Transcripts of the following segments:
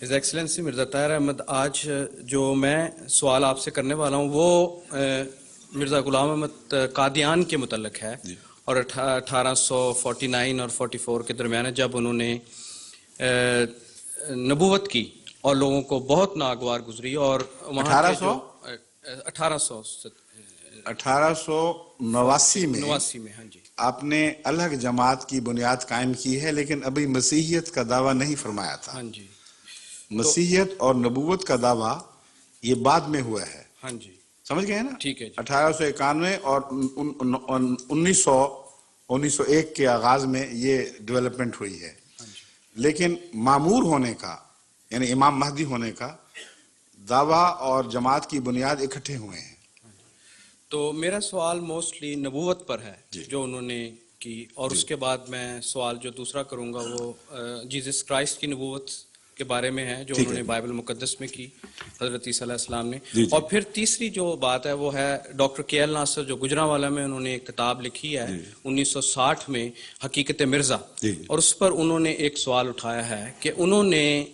His Excellency Mirza Tahir Ahmad, آج جو میں سوال آپ سے کرنے والا ہوں وہ مرزا غلام احمد قادیان کے متعلق ہے، اور 1849 اور 44 کے درمیان ہے، جب انہوں نے نبوت کی اور لوگوں کو بہت ناگوار گزری، اور وہاں کے جو 1889 میں ہاں جی آپ نے الگ جماعت کی بنیاد قائم کی ہے، لیکن ابھی مسیحیت کا دعویٰ نہیں فرمایا تھا. ہاں جی مسیحیت اور نبوت کا دعویٰ یہ بعد میں ہوا ہے. ہاں جی سمجھ گئے نا؟ ٹھیک ہے جی. 1891 اور 1901 کے آغاز میں یہ ڈیولپمنٹ ہوئی ہے. لیکن معمور ہونے کا، یعنی امام مہدی ہونے کا دعویٰ اور جماعت کی بنیاد اکٹھے ہوئے ہیں. تو میرا سوال موسٹلی نبوت پر ہے جو انہوں نے کی، اور اس کے بعد میں سوال جو دوسرا کروں گا وہ جیزس کرائسٹ کی نبوت کے بارے میں ہے جو انہوں نے بائبل مقدس میں کی، حضرت عیسیٰ علیہ السلام نے. اور پھر تیسری جو بات ہے وہ ہے ڈاکٹر کے ایل ناصر جو گجرانوالہ میں انہوں نے ایک کتاب لکھی ہے 1960 میں، حقیقت مرزا، اور اس پر انہوں نے ایک سوال اٹھایا ہے کہ انہوں نے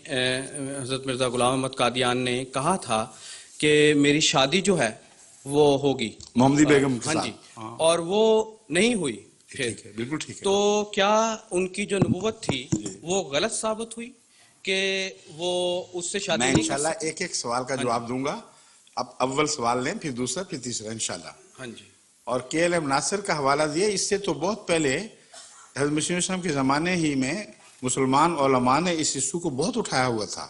حضرت مرزا غلام احمد قادیان نے کہا تھا کہ میری شادی جو ہے وہ ہوگی محمدی بیگم کے ہاں ساتھ، جی، اور وہ نہیں ہوئی. بالکل ٹھیک ہے. تو کیا ان کی جو نبوت تھی وہ غلط ثابت ہوئی کہ وہ اس سے شادی میں نہیں کر انشاءاللہ سکتے؟ ایک ایک سوال کا جواب دوں گا. اب اول سوال لیں، پھر دوسرا، پھر تیسرا انشاءاللہ. ہاں جی. اور کے ایل ایم ناصر کا حوالہ دیا، اس سے تو بہت پہلے حضرت مسیح علیہ السلام کے زمانے ہی میں مسلمان علماء نے اس ایشو کو بہت اٹھایا ہوا تھا.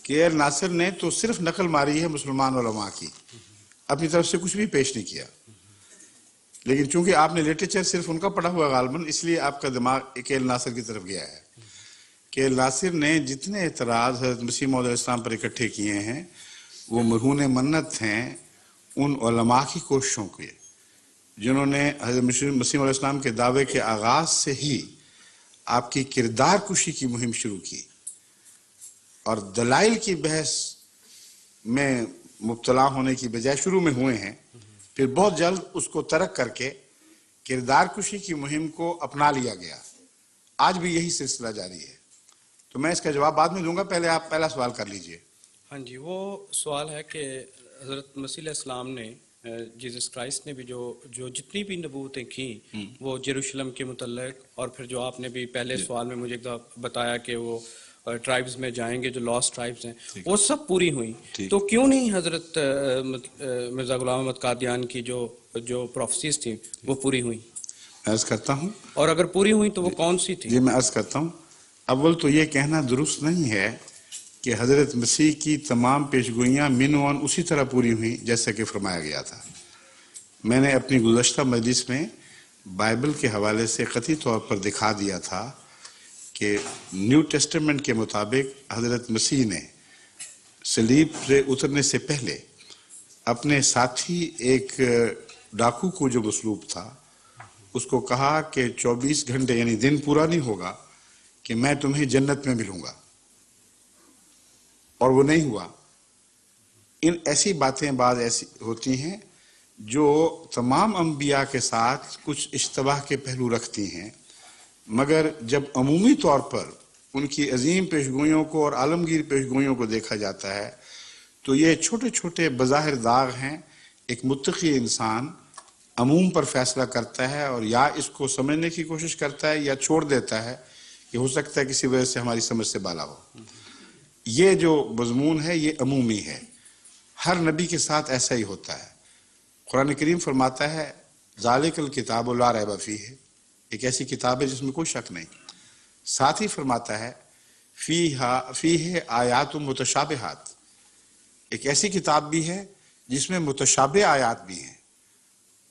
کے ایل ناصر نے تو صرف نقل ماری ہے مسلمان علماء کی، اپنی طرف سے کچھ بھی پیش نہیں کیا. لیکن چونکہ آپ نے لٹریچر صرف ان کا پڑھا ہوا غالباً، اس لیے آپ کا دماغ کے ایل ناصر کی طرف گیا ہے. کہ کے ایل ناصر نے جتنے اعتراض حضرت مسیح موعود علیہ السلام پر اکٹھے کیے ہیں وہ مرہون منت ہیں ان علماء کی کوششوں کے، جنہوں نے حضرت مسیح موعود علیہ السلام کے دعوے کے آغاز سے ہی آپ کی کردار کشی کی مہم شروع کی، اور دلائل کی بحث میں مبتلا ہونے کی بجائے شروع میں ہوئے ہیں، پھر بہت جلد اس کو ترک کر کے کردار کشی کی مہم کو اپنا لیا گیا. آج بھی یہی سلسلہ جاری ہے. تو میں اس کا جواب بعد میں دوں گا، پہلے آپ پہلا سوال کر لیجئے. ہاں جی، وہ سوال ہے کہ حضرت مسیح علیہ السلام نے، جیزس کرائسٹ نے بھی جو جتنی بھی نبوتیں کیں وہ یروشلم کے متعلق، اور پھر جو آپ نے بھی پہلے سوال میں مجھے ایک دفعہ بتایا کہ وہ ٹرائبز میں جائیں گے جو لاسٹ ٹرائبز ہیں، وہ سب پوری ہوئیں. تو کیوں نہیں حضرت مرزا غلام احمد قادیان کی جو پروفیسیز تھیں وہ پوری ہوئیں؟ عرض کرتا ہوں، اور اگر پوری ہوئیں تو وہ کون سی تھی؟ جی میں عرض کرتا ہوں. اول تو یہ کہنا درست نہیں ہے کہ حضرت مسیح کی تمام پیشگوئیاں من وان اسی طرح پوری ہوئیں جیسا کہ فرمایا گیا تھا. میں نے اپنی گزشتہ مجلس میں بائبل کے حوالے سے قطعی طور پر دکھا دیا تھا کہ نیو ٹیسٹمنٹ کے مطابق حضرت مسیح نے صلیب سے اترنے سے پہلے اپنے ساتھی ایک ڈاکو کو جو مصلوب تھا اس کو کہا کہ 24 گھنٹے یعنی دن پورا نہیں ہوگا کہ میں تمہیں جنت میں ملوں گا، اور وہ نہیں ہوا. ایسی باتیں بعض ایسی ہوتی ہیں جو تمام انبیاء کے ساتھ کچھ اشتباہ کے پہلو رکھتی ہیں، مگر جب عمومی طور پر ان کی عظیم پیشگوئیوں کو اور عالمگیر پیشگوئیوں کو دیکھا جاتا ہے تو یہ چھوٹے چھوٹے بظاہر داغ ہیں. ایک متقی انسان عموم پر فیصلہ کرتا ہے اور یا اس کو سمجھنے کی کوشش کرتا ہے یا چھوڑ دیتا ہے کہ ہو سکتا ہے کسی وجہ سے ہماری سمجھ سے بالا ہو. یہ جو مضمون ہے یہ عمومی ہے، ہر نبی کے ساتھ ایسا ہی ہوتا ہے. قرآن کریم فرماتا ہے ذالک الکتاب لا ریب فیہ، ایک ایسی کتاب ہے جس میں کوئی شک نہیں. ساتھ ہی فرماتا ہے فیہ آیات متشابہات، ایک ایسی کتاب بھی ہے جس میں متشابہ آیات بھی ہیں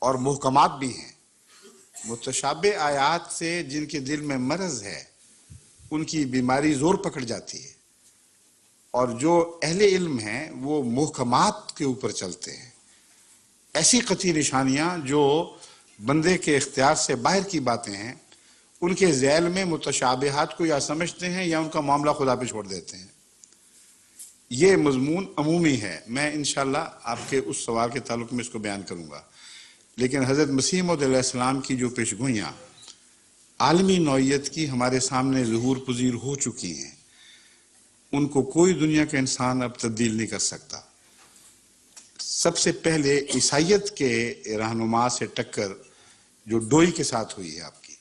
اور محکمات بھی ہیں. متشابہ آیات سے جن کے دل میں مرض ہے ان کی بیماری زور پکڑ جاتی ہے، اور جو اہل علم ہیں وہ محکمات کے اوپر چلتے ہیں. ایسی قطعی نشانیاں جو بندے کے اختیار سے باہر کی باتیں ہیں ان کے ذیل میں متشابہات کو یا سمجھتے ہیں یا ان کا معاملہ خدا پہ چھوڑ دیتے ہیں. یہ مضمون عمومی ہے. میں انشاءاللہ آپ کے اس سوال کے تعلق میں اس کو بیان کروں گا. لیکن حضرت مسیح موعود علیہ السلام کی جو پیشگوئیاں عالمی نوعیت کی ہمارے سامنے ظہور پذیر ہو چکی ہیں، ان کو کوئی دنیا کا انسان اب تبدیل نہیں کر سکتا۔ سب سے پہلے عیسائیت کے رہنما سے ٹکر جو ڈوئی کے ساتھ ہوئی ہے آپ کی،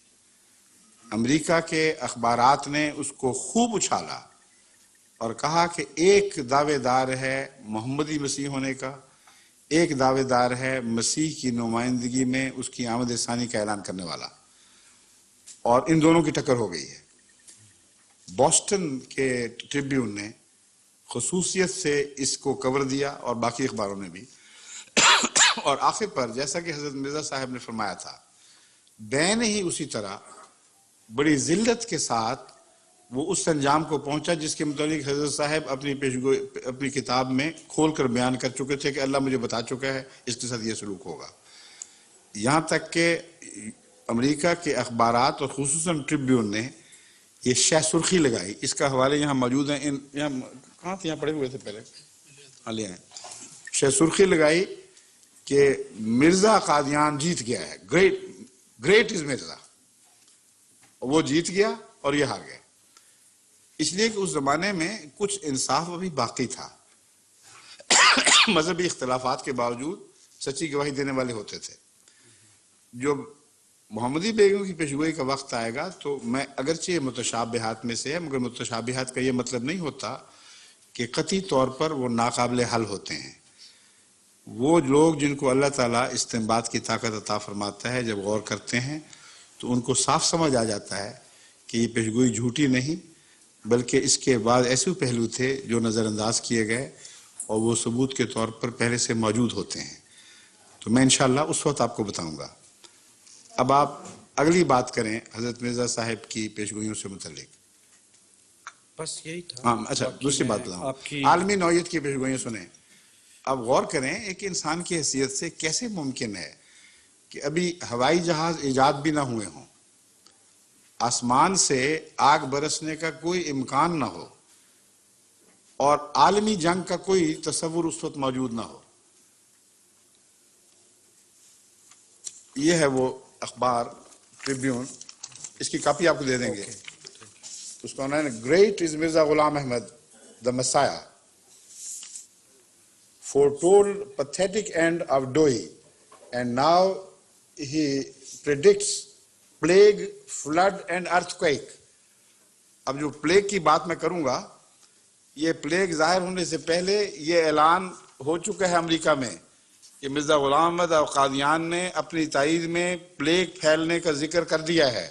امریکہ کے اخبارات نے اس کو خوب اچھالا اور کہا کہ ایک دعوے دار ہے محمدی مسیح ہونے کا، ایک دعوے دار ہے مسیح کی نمائندگی میں اس کی آمد ثانی کا اعلان کرنے والا، اور ان دونوں کی ٹکر ہو گئی ہے۔ بوسٹن کے ٹریبیون نے خصوصیت سے اس کو کور دیا اور باقی اخباروں نے بھی، اور آخر پر جیسا کہ حضرت مرزا صاحب نے فرمایا تھا، بین ہی اسی طرح بڑی ذلت کے ساتھ وہ اس انجام کو پہنچا جس کے متعلق حضرت صاحب اپنی کتاب میں کھول کر بیان کر چکے تھے کہ اللہ مجھے بتا چکا ہے اس کے ساتھ یہ سلوک ہوگا۔ یہاں تک کہ امریکہ کے اخبارات اور خصوصاً ٹریبیون نے یہ شہ سرخی لگائی، اس کا حوالے یہاں موجود ہیں، یہاں کہاں تھے، یہاں پڑے ہوئے تھے پہلے، لے آئیں، شہ سرخی لگائی کہ مرزا قادیان جیت گیا ہے، گریٹ از مرزا، وہ جیت گیا اور یہ ہار گئے، اس لیے کہ اس زمانے میں کچھ انصاف ابھی باقی تھا، مذہبی اختلافات کے باوجود سچی گواہی دینے والے ہوتے تھے۔ جو محمدی بیگم کی پیشگوئی کا وقت آئے گا تو میں اگرچہ یہ متشابہات میں سے ہے، مگر متشابہات کا یہ مطلب نہیں ہوتا کہ قطعی طور پر وہ ناقابل حل ہوتے ہیں۔ وہ لوگ جن کو اللہ تعالیٰ استنباط کی طاقت عطا فرماتا ہے، جب غور کرتے ہیں تو ان کو صاف سمجھ آ جاتا ہے کہ یہ پیشگوئی جھوٹی نہیں، بلکہ اس کے بعد ایسے پہلو تھے جو نظر انداز کیے گئے اور وہ ثبوت کے طور پر پہلے سے موجود ہوتے ہیں۔ تو میں انشاءاللہ اس وقت آپ کو بتاؤں گا۔ اب آپ اگلی بات کریں حضرت مرزا صاحب کی پیشگوئیوں سے متعلق۔ بس یہی تھا۔ ہاں اچھا، دوسری بات بتاؤں، عالمی نوعیت کی پیشگوئیاں سنیں۔ اب غور کریں ایک انسان کی حیثیت سے کیسے ممکن ہے کہ ابھی ہوائی جہاز ایجاد بھی نہ ہوئے ہوں، آسمان سے آگ برسنے کا کوئی امکان نہ ہو، اور عالمی جنگ کا کوئی تصور اس وقت موجود نہ ہو۔ یہ ہے وہ اخبار ٹریبیون، اس کی کاپی آپ کو دے دیں گے۔ اس کا عنوان ہے great is Mirza Ghulam Ahmad the Messiah, foretold pathetic end of Doi, and now he predicts plague, flood and earthquake. اب جو پلیگ کی بات میں کروں گا، یہ پلیگ ظاہر ہونے سے پہلے یہ اعلان ہو چکا ہے امریکہ میں کہ مرزا غلام احمد اور قادیان نے اپنی تائید میں پلیگ پھیلنے کا ذکر کر دیا ہے،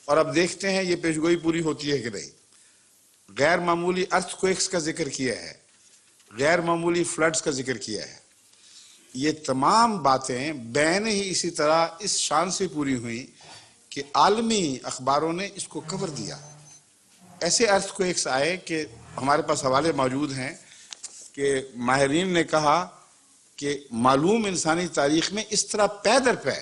اور اب دیکھتے ہیں یہ پیشگوئی پوری ہوتی ہے کہ نہیں۔ غیر معمولی ارتھ کویکس کا ذکر کیا ہے، غیر معمولی فلڈز کا ذکر کیا ہے۔ یہ تمام باتیں بین ہی اسی طرح اس شان سے پوری ہوئیں کہ عالمی اخباروں نے اس کو کور دیا۔ ایسے ارتھ کویکس آئے کہ ہمارے پاس حوالے موجود ہیں کہ ماہرین نے کہا کہ معلوم انسانی تاریخ میں اس طرح پے در پے